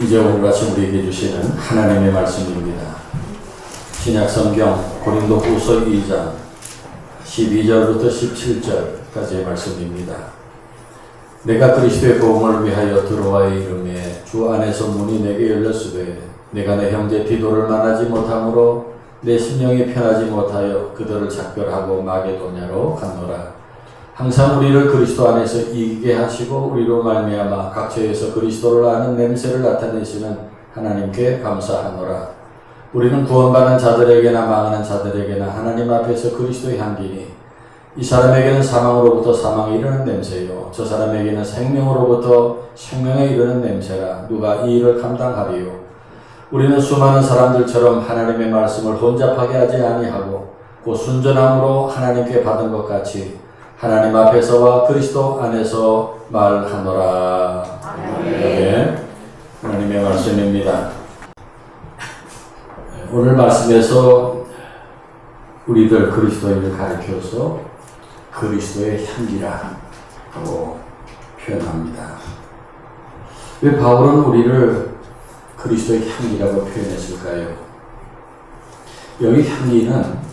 이제 오늘 아침 우리에게 주시는 하나님의 말씀입니다. 신약성경 고린도후서 2장 12절부터 17절까지의 말씀입니다. 내가 그리스도의 복음을 위하여 들어와의 이름에 주 안에서 문이 내게 열렸으되 내가 내 형제 디도를 만나지 못함으로 내 심령이 편하지 못하여 그들을 작별하고 마게도냐로 갔노라. 항상 우리를 그리스도 안에서 이기게 하시고 우리로 말미암아 각처에서 그리스도를 아는 냄새를 나타내시는 하나님께 감사하노라. 우리는 구원받는 자들에게나 망하는 자들에게나 하나님 앞에서 그리스도의 향기니 이 사람에게는 사망으로부터 사망에 이르는 냄새요 저 사람에게는 생명으로부터 생명에 이르는 냄새라. 누가 이 일을 감당하리요? 우리는 수많은 사람들처럼 하나님의 말씀을 혼잡하게 하지 아니하고 곧 순전함으로 하나님께 받은 것 같이 하나님 앞에서와 그리스도 안에서 말하노라. 네, 하나님의 말씀입니다. 오늘 말씀에서 우리들 그리스도인을 가리켜서 그리스도의 향기라고 표현합니다. 왜 바울은 우리를 그리스도의 향기라고 표현했을까요? 여기 향기는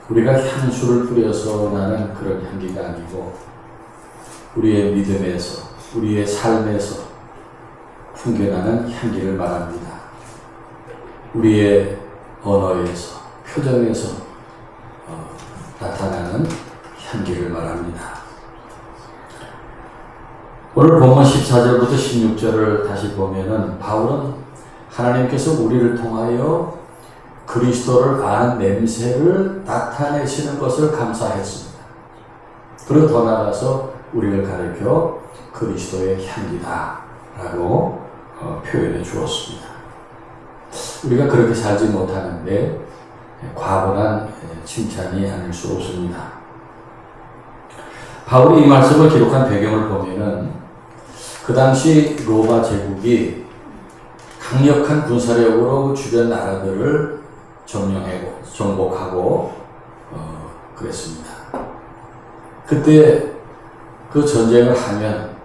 우리가 향수를 뿌려서 나는 그런 향기가 아니고 우리의 믿음에서 우리의 삶에서 풍겨나는 향기를 말합니다. 우리의 언어에서 표정에서 나타나는 향기를 말합니다. 오늘 본문 14절부터 16절을 다시 보면은 바울은 하나님께서 우리를 통하여 그리스도를 아는 냄새를 나타내시는 것을 감사했습니다. 그리고 더 나아가서 우리를 가리켜 그리스도의 향기다 라고 표현해 주었습니다. 우리가 그렇게 살지 못하는데 과분한 칭찬이 아닐 수 없습니다. 바울이 이 말씀을 기록한 배경을 보면은 그 당시 로마 제국이 강력한 군사력으로 주변 나라들을 점령하고 정복하고 그랬습니다. 그때 그 전쟁을 하면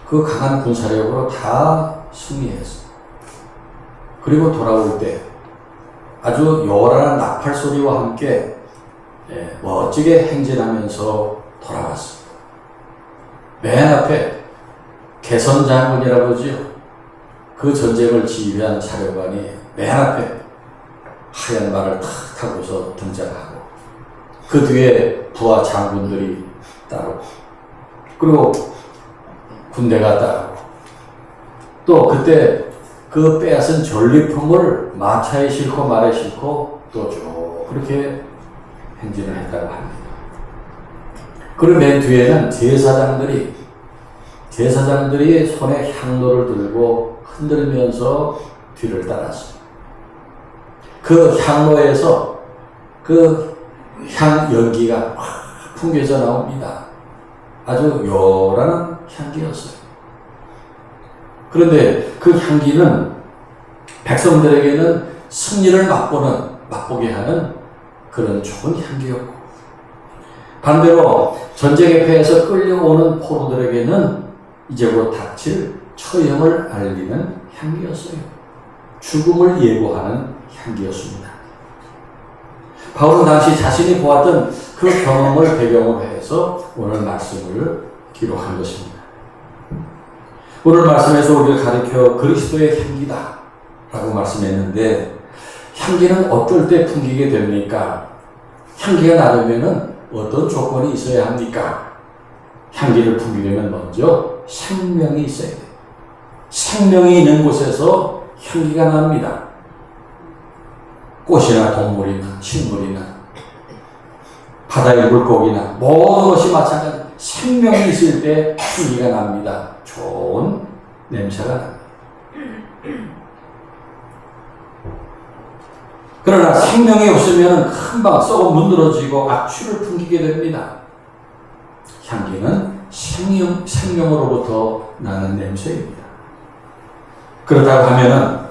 그 강한 군사력으로 다 승리했어요. 그리고 돌아올 때 아주 요란한 나팔 소리와 함께 멋지게 행진하면서 돌아왔습니다. 맨 앞에 개선 장군이라고 하죠. 그 전쟁을 지휘한 사령관이 맨 앞에 하얀 말을 탁 타고서 등장하고 그 뒤에 부하 장군들이 따르고 그리고 군대가 따르고 또 그때 그 빼앗은 전리품을 마차에 싣고 말에 싣고 또 쭉 그렇게 행진을 했다고 합니다. 그리고 맨 뒤에는 제사장들이 손에 향로를 들고 흔들면서 뒤를 따랐습니다. 그 향로에서 그 향 연기가 확 풍겨져 나옵니다. 아주 요란한 향기였어요. 그런데 그 향기는 백성들에게는 승리를 맛보게 하는 그런 좋은 향기였고 반대로 전쟁에 패해서 끌려오는 포로들에게는 이제 곧 닥칠 처형을 알리는 향기였어요. 죽음을 예고하는 향기였습니다. 바울은 당시 자신이 보았던 그 경험을 배경으로 해서 오늘 말씀을 기록한 것입니다. 오늘 말씀에서 우리를 가리켜 그리스도의 향기다 라고 말씀했는데 향기는 어떨 때 풍기게 됩니까? 향기가 나려면 어떤 조건이 있어야 합니까? 향기를 풍기려면 먼저 생명이 있어야 돼요. 생명이 있는 곳에서 향기가 납니다. 꽃이나 동물이나 식물이나 바다의 물고기나 모든 것이 마찬가지 생명이 있을 때 향기가 납니다. 좋은 냄새가 납니다. 그러나 생명이 없으면 금방 썩어 문드러지고 악취를 풍기게 됩니다. 향기는 생명으로부터 나는 냄새입니다. 그렇다고 하면은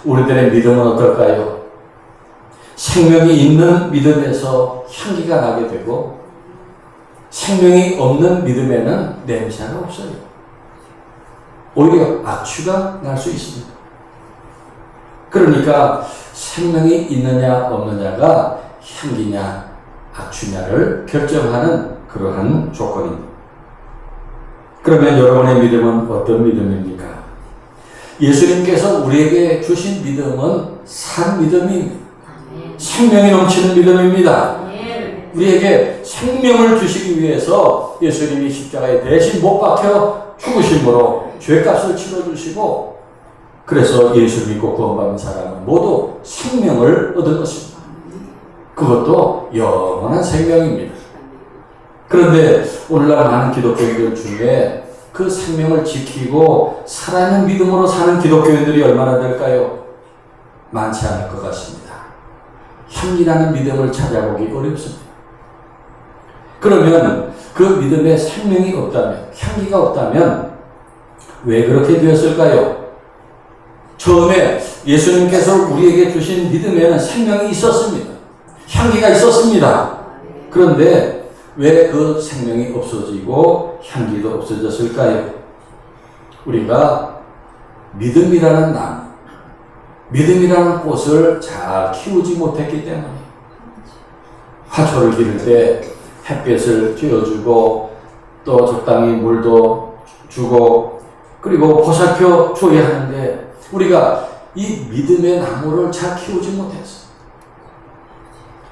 우리들의 믿음은 어떨까요? 생명이 있는 믿음에서 향기가 나게 되고 생명이 없는 믿음에는 냄새가 없어요. 오히려 악취가 날 수 있습니다. 그러니까 생명이 있느냐 없느냐가 향기냐 악취냐를 결정하는 그러한 조건입니다. 그러면 여러분의 믿음은 어떤 믿음입니까? 예수님께서 우리에게 주신 믿음은 산 믿음입니다. 생명이 넘치는 믿음입니다. 우리에게 생명을 주시기 위해서 예수님이 십자가에 대신 못 박혀 죽으심으로 죄값을 치러주시고, 그래서 예수 믿고 구원받은 사람은 모두 생명을 얻은 것입니다. 그것도 영원한 생명입니다. 그런데 오늘날 많은 기독교인들 중에 그 생명을 지키고 살아있는 믿음으로 사는 기독교인들이 얼마나 될까요? 많지 않을 것 같습니다. 향기나는 믿음을 찾아보기 어렵습니다. 그러면 그 믿음에 생명이 없다면, 향기가 없다면 왜 그렇게 되었을까요? 처음에 예수님께서 우리에게 주신 믿음에는 생명이 있었습니다. 향기가 있었습니다. 그런데 왜 그 생명이 없어지고 향기도 없어졌을까요? 우리가 믿음이라는 나무, 믿음이라는 꽃을 잘 키우지 못했기 때문에, 화초를 기를 때 햇볕을 쬐어주고 또 적당히 물도 주고 그리고 보살펴 줘야 하는데, 우리가 이 믿음의 나무를 잘 키우지 못했어요.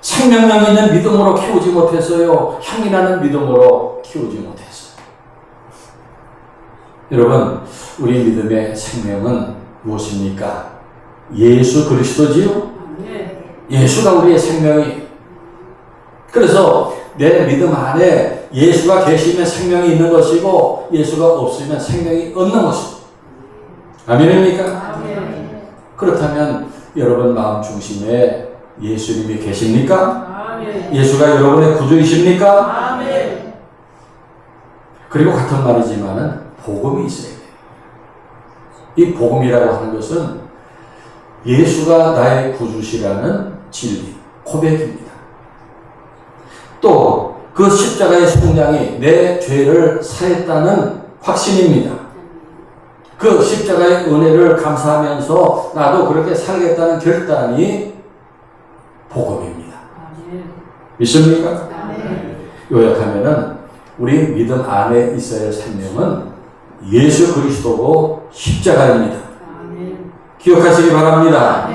생명력 있는 믿음으로 키우지 못했어요. 향이 나는 믿음으로 키우지 못했어요. 여러분, 우리 믿음의 생명은 무엇입니까? 예수 그리스도지요? 예수가 우리의 생명이. 그래서 내 믿음 안에 예수가 계시면 생명이 있는 것이고, 예수가 없으면 생명이 없는 것입니다. 아멘입니까? 아멘. 그렇다면 여러분 마음 중심에 예수님이 계십니까? 아멘. 예수가 여러분의 구주이십니까? 아멘. 그리고 같은 말이지만은 복음이 있어야 돼요. 이 복음이라고 하는 것은 예수가 나의 구주시라는 진리, 고백입니다. 또 그 십자가의 속량이 내 죄를 사했다는 확신입니다. 그 십자가의 은혜를 감사하면서 나도 그렇게 살겠다는 결단이 복음입니다. 믿습니까? 요약하면은 우리 믿음 안에 있어야 할 생명은 예수 그리스도고 십자가입니다. 기억하시기 바랍니다.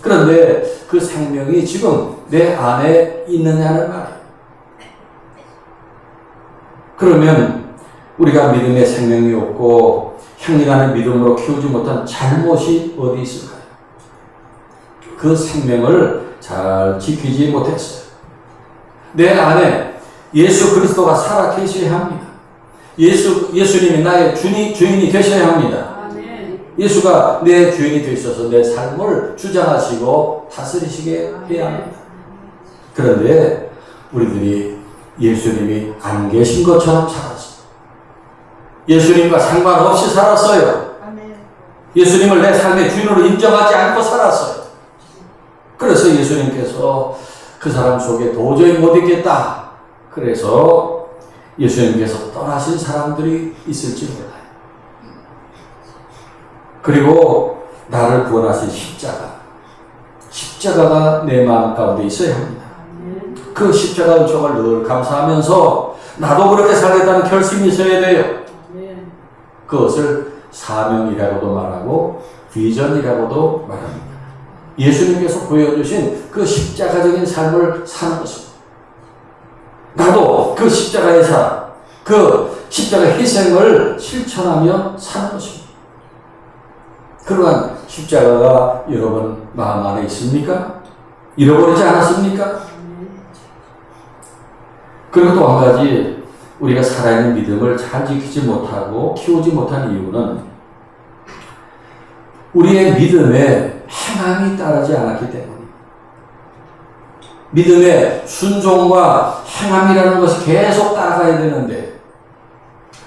그런데 그 생명이 지금 내 안에 있느냐는 말이에요. 그러면 우리가 믿음의 생명이 없고 향기나는 믿음으로 키우지 못한 잘못이 어디 있을까요? 그 생명을 잘 지키지 못했어요. 내 안에 예수 그리스도가 살아 계셔야 합니다. 예수님이 나의 주인이 되셔야 합니다. 예수가 내 주인이 되셔서 내 삶을 주장하시고 다스리시게 해야 합니다. 그런데 우리들이 예수님이 안 계신 것처럼 살았어요. 예수님과 상관없이 살았어요. 예수님을 내 삶의 주인으로 인정하지 않고 살았어요. 그래서 예수님께서 그 사람 속에 도저히 못 있겠다. 그래서 예수님께서 떠나신 사람들이 있을지 몰라요. 그리고 나를 구원하신 십자가가 내 마음 가운데 있어야 합니다. 그 십자가 은총을 늘 감사하면서 나도 그렇게 살겠다는 결심이 있어야 돼요. 그것을 사명이라고도 말하고 비전이라고도 말합니다. 예수님께서 보여주신 그 십자가적인 삶을 사는 것입니다. 나도 그 십자가의 삶, 그 십자가 희생을 실천하며 사는 것입니다. 그러한 십자가가 여러분 마음 안에 있습니까? 잃어버리지 않았습니까? 그리고 또 한 가지, 우리가 살아있는 믿음을 잘 지키지 못하고 키우지 못한 이유는 우리의 믿음에 행함이 따르지 않았기 때문입니다. 믿음의 순종과 행함이라는 것이 계속 따라가야 되는데,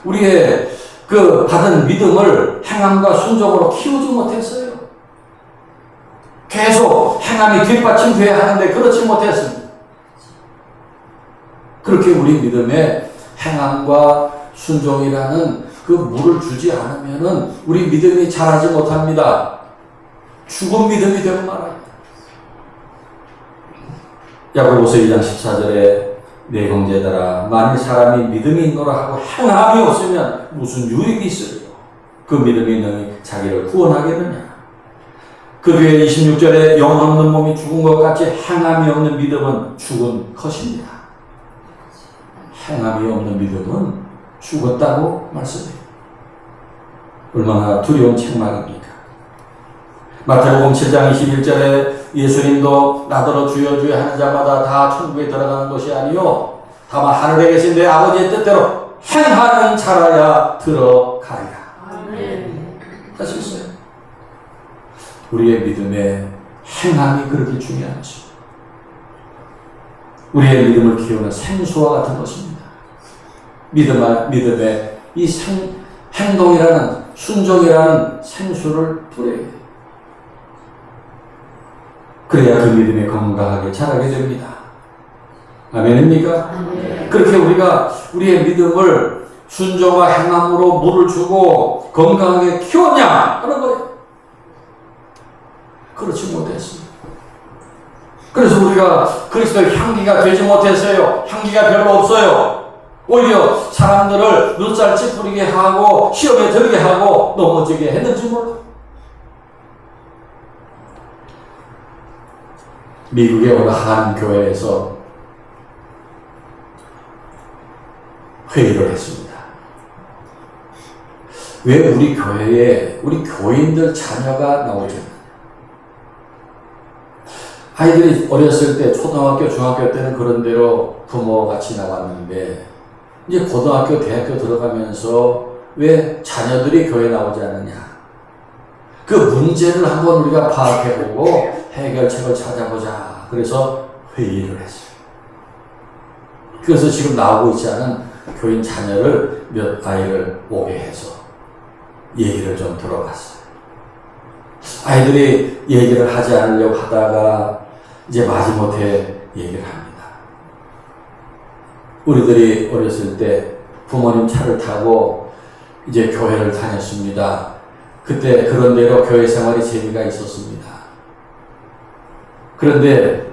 우리의 그 받은 믿음을 행함과 순종으로 키우지 못했어요. 계속 행함이 뒷받침돼야 하는데 그렇지 못했습니다. 그렇게 우리 믿음의 행함과 순종이라는 그 물을 주지 않으면은 우리 믿음이 자라지 못합니다. 죽은 믿음이 되고 말아요. 야고보서 2장 14절에 내 형제들아 만일 사람이 믿음이 있노라 하고 행함이 없으면 무슨 유익이 있으리요. 그 믿음이 능히 자기를 구원하겠느냐. 그 뒤에 26절에 영 없는 몸이 죽은 것 같이 행함이 없는 믿음은 죽은 것입니다. 행함이 없는 믿음은 죽었다고 말씀해요. 얼마나 두려운 책망입니까? 마태복음 7장 21절에 예수님도 나더러 주여 주여 하는 자마다 다 천국에 들어가는 것이 아니요 다만 하늘에 계신 내 아버지의 뜻대로 행하는 자라야 들어가리라. 할 수 있어요. 우리의 믿음의 행함이 그렇게 중요한 것입니다. 우리의 믿음을 키우는 생수와 같은 것입니다. 믿음의 이 행동이라는 순종이라는 생수를 뿌려야 돼요. 그래야 그 믿음이 건강하게 자라게 됩니다. 아멘입니까? 아멘. 그렇게 우리가 우리의 믿음을 순종과 행함으로 물을 주고 건강하게 키웠냐 하는 거예요. 그렇지 못했습니다. 그래서 우리가 그리스도의 향기가 되지 못했어요. 향기가 별로 없어요. 오히려 사람들을 눈살 찌푸리게 하고 시험에 들게 하고 넘어지게 했는지 몰라요. 미국의 어느 한 교회에서 회의를 했습니다. 왜 우리 교회에 우리 교인들 자녀가 나오지 않느냐. 아이들이 어렸을 때 초등학교, 중학교 때는 그런 대로 부모같이 나왔는데 이제 고등학교, 대학교 들어가면서 왜 자녀들이 교회에 나오지 않느냐. 그 문제를 한번 우리가 파악해보고 해결책을 찾아보자. 그래서 회의를 했어요. 그래서 지금 나오고 있지 않은 교인 자녀를 몇 아이를 오게 해서 얘기를 좀 들어봤어요. 아이들이 얘기를 하지 않으려고 하다가 이제 마지못해 얘기를 합니다. 우리들이 어렸을 때 부모님 차를 타고 이제 교회를 다녔습니다. 그때 그런 대로 교회 생활이 재미가 있었습니다. 그런데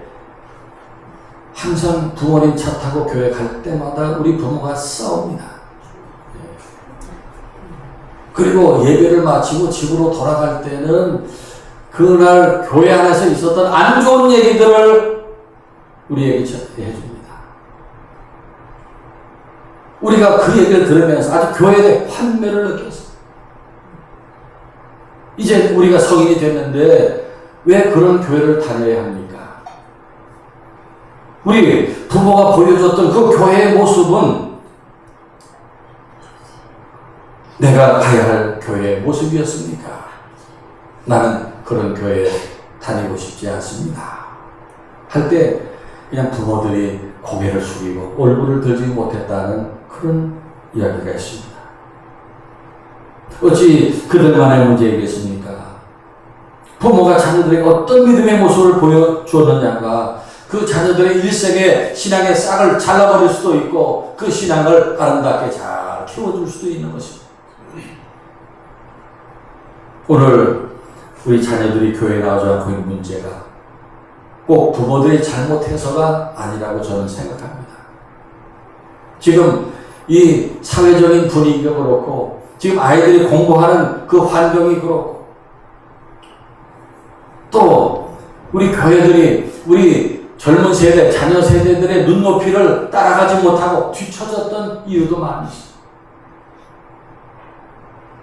항상 부모님 차 타고 교회 갈 때마다 우리 부모가 싸웁니다. 그리고 예배를 마치고 집으로 돌아갈 때는 그날 교회 안에서 있었던 안 좋은 얘기들을 우리에게 해줍니다. 우리가 그 얘기를 들으면서 아주 교회에 대해 환멸을 느꼈어요. 이제 우리가 성인이 됐는데 왜 그런 교회를 다녀야 합니까? 우리 부모가 보여줬던 그 교회의 모습은 내가 가야 할 교회의 모습이었습니까? 나는 그런 교회에 다니고 싶지 않습니다. 할 때 그냥 부모들이 고개를 숙이고 얼굴을 들지 못했다는 그런 이야기가 있습니다. 어찌 그들만의 문제이겠습니까? 부모가 자녀들에게 어떤 믿음의 모습을 보여주었느냐가 그 자녀들의 일생에 신앙의 싹을 잘라버릴 수도 있고 그 신앙을 아름답게 잘 키워줄 수도 있는 것입니다. 오늘 우리 자녀들이 교회에 나오지 않고 있는 문제가 꼭 부모들이 잘못해서가 아니라고 저는 생각합니다. 지금 이 사회적인 분위기가 그렇고 지금 아이들이 공부하는 그 환경이 그렇고 또 우리 교회들이 우리 젊은 세대, 자녀 세대들의 눈높이를 따라가지 못하고 뒤처졌던 이유도 많이 있습니다.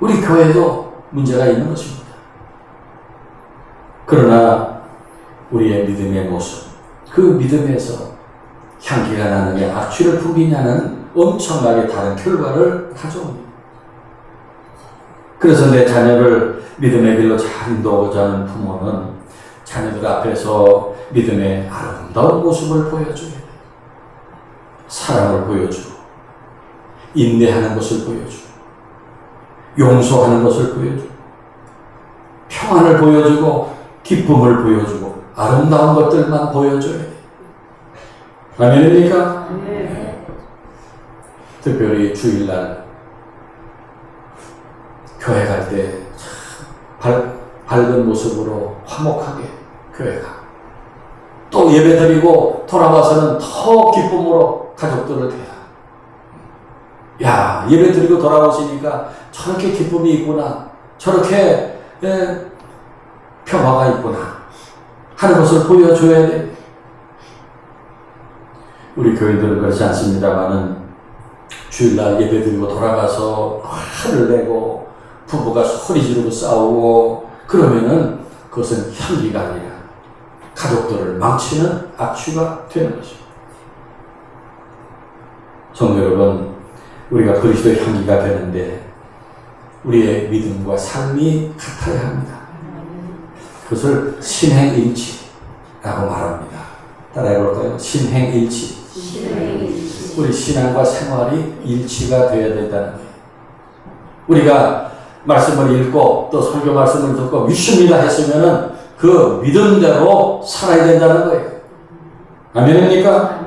우리 교회도 문제가 있는 것입니다. 그러나 우리의 믿음의 모습, 그 믿음에서 향기가 나느냐, 악취를 풍기냐는 엄청나게 다른 결과를 가져옵니다. 그래서 내 자녀를 믿음의 길로 잘 인도하고자 하는 부모는 자녀들 앞에서 믿음의 아름다운 모습을 보여줘야 돼요. 사랑을 보여주고 인내하는 것을 보여주고 용서하는 것을 보여주고 평안을 보여주고 기쁨을 보여주고 아름다운 것들만 보여줘야 돼요. 아멘입니까? 네. 특별히 주일날 교회 갈 때 밝은 모습으로 화목하게 교회 가. 또 예배 드리고 돌아와서는 더 기쁨으로 가족들을 대하. 야, 예배 드리고 돌아오시니까 저렇게 기쁨이 있구나. 저렇게 평화가 있구나 하는 것을 보여줘야 돼. 우리 교인들은 그렇지 않습니다만은 주일날 예배 드리고 돌아가서 화를 내고 부부가 소리 지르고 싸우고 그러면은 그것은 향기가 아니라 가족들을 망치는 악취가 되는 것입니다. 성도 여러분, 우리가 그리스도의 향기가 되는데 우리의 믿음과 삶이 같아야 합니다. 그것을 신행일치라고 말합니다. 따라해볼까요? 신행일치. 우리 신앙과 생활이 일치가 되어야 된다는 거예요. 우리가 말씀을 읽고 또 설교 말씀을 듣고 믿습니다 했으면은 그 믿음대로 살아야 된다는 거예요. 아멘입니까?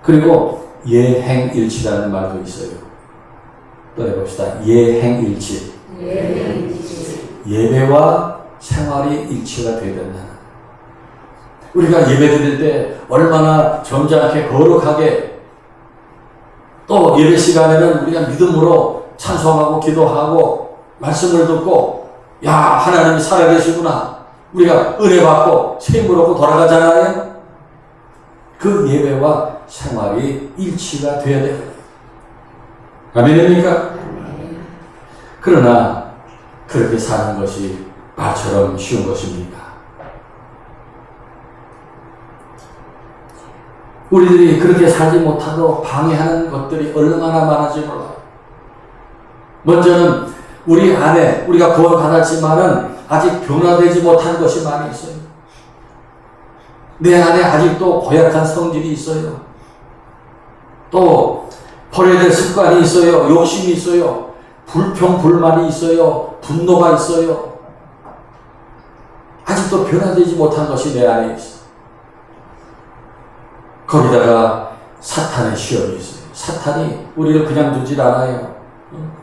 그리고 예행일치라는 말도 있어요. 또 해봅시다. 예행일치. 예배와 생활이 일치가 되어야 된다. 우리가 예배 드릴 때 얼마나 점잖게 거룩하게 또 예배 시간에는 우리가 믿음으로 찬송하고 기도하고 말씀을 듣고 야, 하나님이 살아계시구나. 우리가 은혜 받고 세임을 얻고 돌아가잖아요. 그 예배와 생활이 일치가 되어야 돼요. 아멘입니까? 그러나 그렇게 사는 것이 말처럼 쉬운 것입니까? 우리들이 그렇게 살지 못하도록 방해하는 것들이 얼마나 많은지 몰라요. 먼저는 우리 안에 우리가 구원받았지만은 아직 변화되지 못한 것이 많이 있어요. 내 안에 아직도 고약한 성질이 있어요. 또 버려야 될 습관이 있어요. 욕심이 있어요. 불평불만이 있어요. 분노가 있어요. 아직도 변화되지 못한 것이 내 안에 있어요. 거기다가 사탄의 시험이 있어요. 사탄이 우리를 그냥 두질 않아요.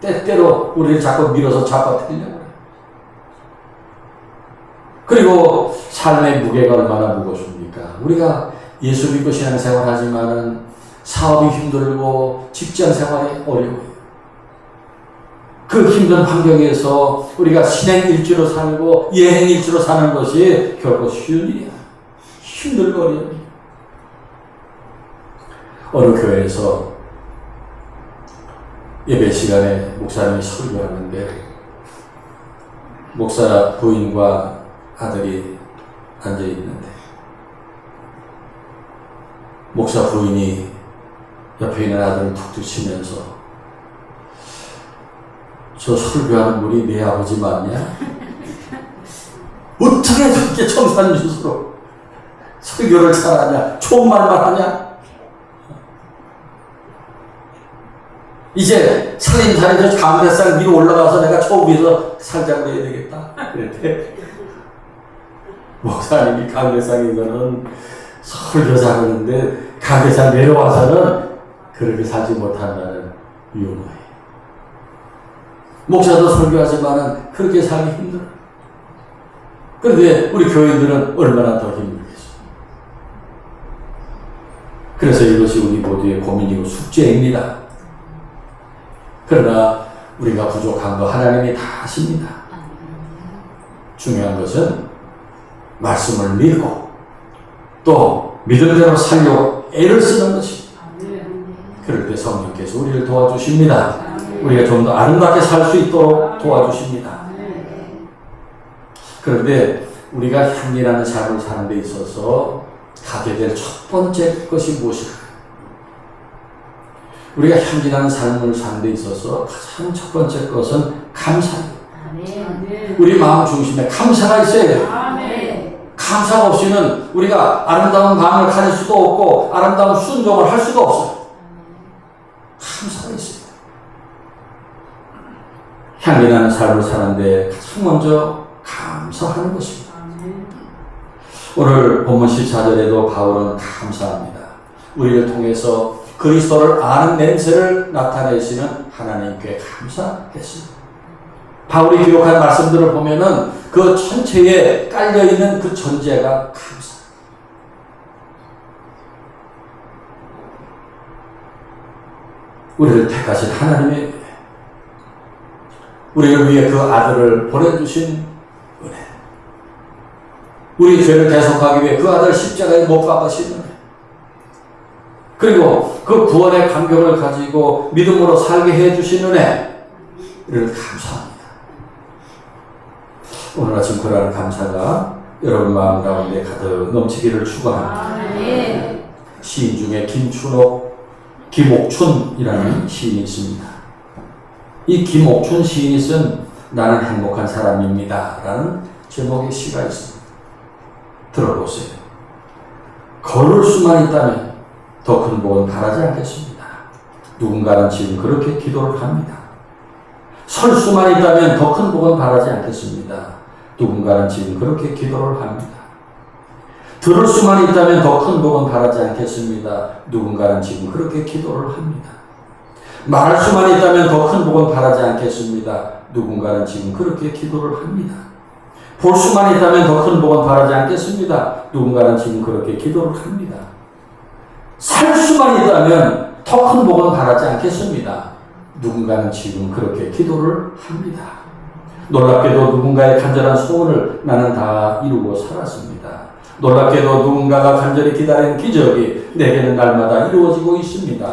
때때로 우리를 자꾸 밀어서 잡아뜨리려고 해요. 그리고 삶의 무게가 얼마나 무겁습니까? 우리가 예수 믿고 신앙생활 하지만은 사업이 힘들고 직장 생활이 어려워요. 그 힘든 환경에서 우리가 신행일치로 살고 예행일치로 사는 것이 결코 쉬운 일이야. 힘들고 어려운 일. 어느 교회에서 예배 시간에 목사님이 설교하는데 목사 부인과 아들이 앉아 있는데 목사 부인이 옆에 있는 아들을 툭툭 치면서 저 설교하는 분이 내 아버지 맞냐? 어떻게 저렇게 청산유수로 설교를 잘하냐? 좋은 말만 하냐? 이제 살림살이 저 강대상 위로 올라가서 내가 저 위에서 살자고 해야 되겠다. 그랬대. 목사님이 강대상에서는 설교 잘하는데 강대상 내려와서는 그렇게 살지 못한다는 유머예요. 목사도 설교하지만은 그렇게 살기 힘들어. 그런데 우리 교인들은 얼마나 더 힘들겠어. 그래서 이것이 우리 모두의 고민이고 숙제입니다. 그러나 우리가 부족한 거 하나님이 다 아십니다. 중요한 것은 말씀을 믿고 또 믿음대로 살려고 애를 쓰는 것입니다. 그럴 때 성령께서 우리를 도와주십니다. 우리가 좀 더 아름답게 살 수 있도록 도와주십니다. 그런데 우리가 향기나는 삶을 사는 데 있어서 가게 될 첫 번째 것이 무엇일까요? 우리가 향기나는 삶을 사는 데 있어서 가장 첫 번째 것은 감사예요. 우리 마음 중심에 감사가 있어야 돼요. 감사가 없이는 우리가 아름다운 마음을 가질 수도 없고 아름다운 순종을 할 수도 없어요. 감사가 있어요. 향기나는 삶을 사는데 가장 먼저 감사하는 것입니다. 오늘 본문 14절에도 바울은 감사합니다. 우리를 통해서 그리스도를 아는 냄새를 나타내시는 하나님께 감사했습니다. 바울이 기록한 말씀들을 보면은 그 전체에 깔려있는 그 존재가 감사. 우리를 택하신 하나님의 은혜, 우리를 위해 그 아들을 보내주신 은혜, 우리 죄를 대속하기 위해 그 아들 십자가에 못 박으신 은혜, 그리고 그 구원의 감격을 가지고 믿음으로 살게 해주신 은혜를 감사합니다. 오늘 아침 그러한 감사가 여러분 마음 가운데 가득 넘치기를 축원합니다. 시인 중에 김옥춘이라는 시인이 있습니다. 이 김옥춘 시인이 쓴 나는 행복한 사람입니다 라는 제목의 시가 있습니다. 들어보세요. 걸을 수만 있다면 더 큰 복은 바라지 않겠습니다. 누군가는 지금 그렇게 기도를 합니다. 설 수만 있다면 더 큰 복은 바라지 않겠습니다. 누군가는 지금 그렇게 기도를 합니다. 들을 수만 있다면 더 큰 복은 바라지 않겠습니다. 누군가는 지금 그렇게 기도를 합니다. 말할 수만 있다면 더 큰 복은 바라지 않겠습니다. 누군가는 지금 그렇게 기도를 합니다. 볼 수만 있다면 더 큰 복은 바라지 않겠습니다. 누군가는 지금 그렇게 기도를 합니다. 살 수만 있다면 더 큰 복은 바라지 않겠습니다. 누군가는 지금 그렇게 기도를 합니다. 놀랍게도 누군가의 간절한 소원을 나는 다 이루고 살았습니다. 놀랍게도 누군가가 간절히 기다리는 기적이 내게는 날마다 이루어지고 있습니다.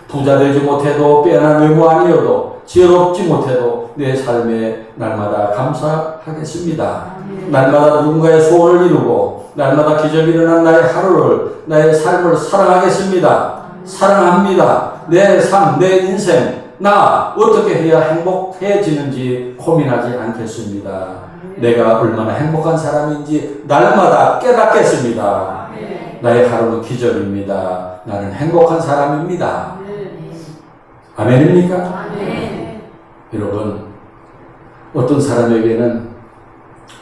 부자 되지 못해도 빼어난 외모 아니어도 지혜롭지 못해도 내 삶에 날마다 감사하겠습니다. 날마다 누군가의 소원을 이루고 날마다 기적이 일어난 나의 하루를, 나의 삶을 사랑하겠습니다. 사랑합니다. 내 삶, 내 인생, 나 어떻게 해야 행복해지는지 고민하지 않겠습니다. 내가 얼마나 행복한 사람인지 날마다 깨닫겠습니다. 나의 하루는 기적입니다. 나는 행복한 사람입니다. 아멘입니까? 아멘. 여러분, 어떤 사람에게는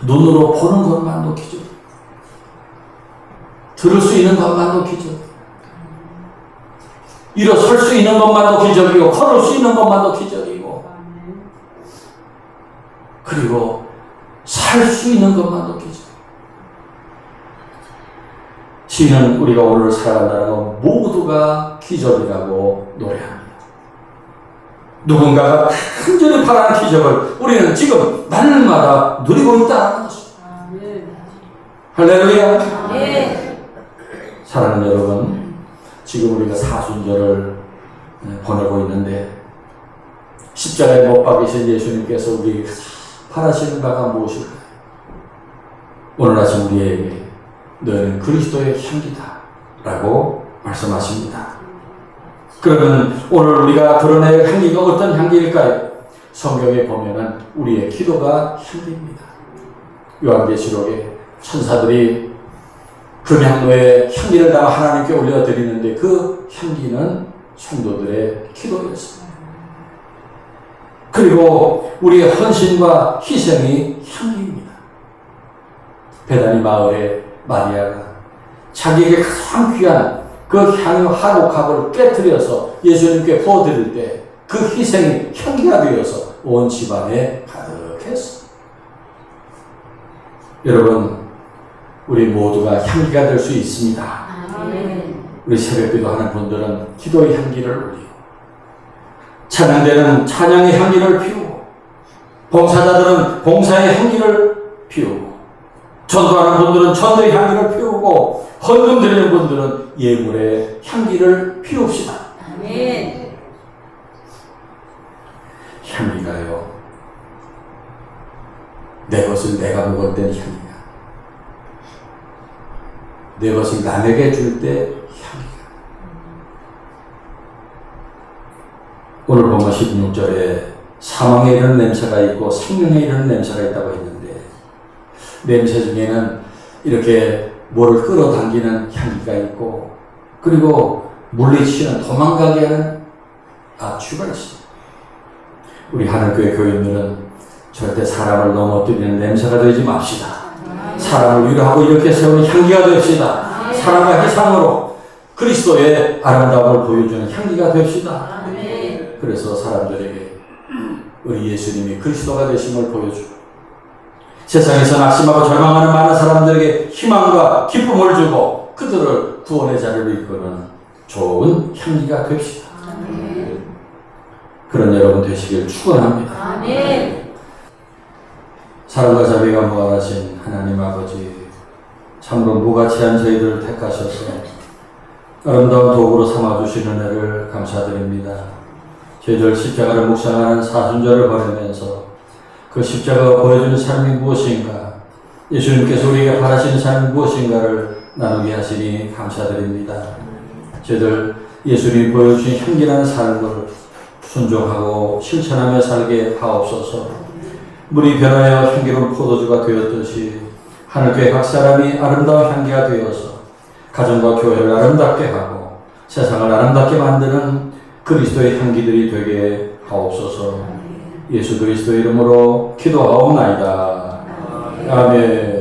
눈으로 보는 것만도 기적, 들을 수 있는 것만도 기적, 일어설 수 있는 것만도 기적이고 걸을 수 있는 것만도 기적이고, 그리고 살 수 있는 것만도 기적. 시인은 우리가 오늘 살아간다는 것 모두가 기적이라고 노래합니다. 누군가가 간절히 바라는 기적을 우리는 지금 날마다 누리고 있다는 것입니다. 할렐루야. 사랑하는 여러분, 지금 우리가 사순절을 보내고 있는데 십자가에 못 박이신 예수님께서 우리 바라시는 바가 무엇일까요? 오늘 아침 우리에게 너는 그리스도의 향기다 라고 말씀하십니다. 그러면 오늘 우리가 드러낼 향기가 어떤 향기일까요? 성경에 보면은 우리의 기도가 향기입니다. 요한계시록에 천사들이 금향로에 향기를 담아 하나님께 올려드리는데 그 향기는 성도들의 기도였습니다. 그리고 우리의 헌신과 희생이 향기입니다. 베다니 마을의 마리아가 자기에게 가장 귀한 그 향유 한 옥합을 깨뜨려서 예수님께 부어드릴 때 그 희생이 향기가 되어서 온 집안에 가득했습니다. 여러분, 우리 모두가 향기가 될 수 있습니다. 우리 새벽기도 하는 분들은 기도의 향기를 올리고, 찬양대는 찬양의 향기를 피우고, 봉사자들은 봉사의 향기를 피우고, 전도하는 분들은 전도의 향기를 피우고, 헌금 드리는 분들은 예물의 향기를 피웁시다. 아멘. 향기가요, 내 것을 내가 먹을 때는 향기가, 내 것을 남에게 줄 때 향기가. 오늘 보면 16절에 사망에 이르는 냄새가 있고 생명에 이르는 냄새가 있다고 했는데, 냄새 중에는 이렇게 뭐를 끌어당기는 향기가 있고, 그리고 물리치는, 도망가게 하는 악취가 있습니다. 우리 하늘교회 교인들은 절대 사람을 넘어뜨리는 냄새가 되지 맙시다. 사람을 위로하고 이렇게 세우는 향기가 됩시다. 사랑과 희상으로 그리스도의 아름다움을 보여주는 향기가 됩시다. 그래서 사람들에게 우리 예수님이 그리스도가 되심을 보여주고 세상에서 낙심하고 절망하는 많은 사람들에게 희망과 기쁨을 주고 그들을 구원의 자리로 이끄는 좋은 향기가 됩시다. 아멘. 그런 여러분 되시길 축원합니다. 아멘. 사랑과 자비가 무한하신 하나님 아버지, 참으로 무가치한 저희들을 택하셔서 아름다운 도구로 삼아주시는 은혜를 감사드립니다. 저희들 십자가를 묵상하는 사순절을 보내면서 그 십자가가 보여주는 삶이 무엇인가, 예수님께서 우리에게 바라시는 삶이 무엇인가를 나누게 하시니 감사드립니다. 저희들 예수님이 보여주신 향기나는 삶을 순종하고 실천하며 살게 하옵소서. 물이 변하여 향기로운 포도주가 되었듯이 하늘교회 각 사람이 아름다운 향기가 되어서 가정과 교회를 아름답게 하고 세상을 아름답게 만드는 그리스도의 향기들이 되게 하옵소서. 예수 그리스도의 이름으로 기도하옵나이다. 아멘.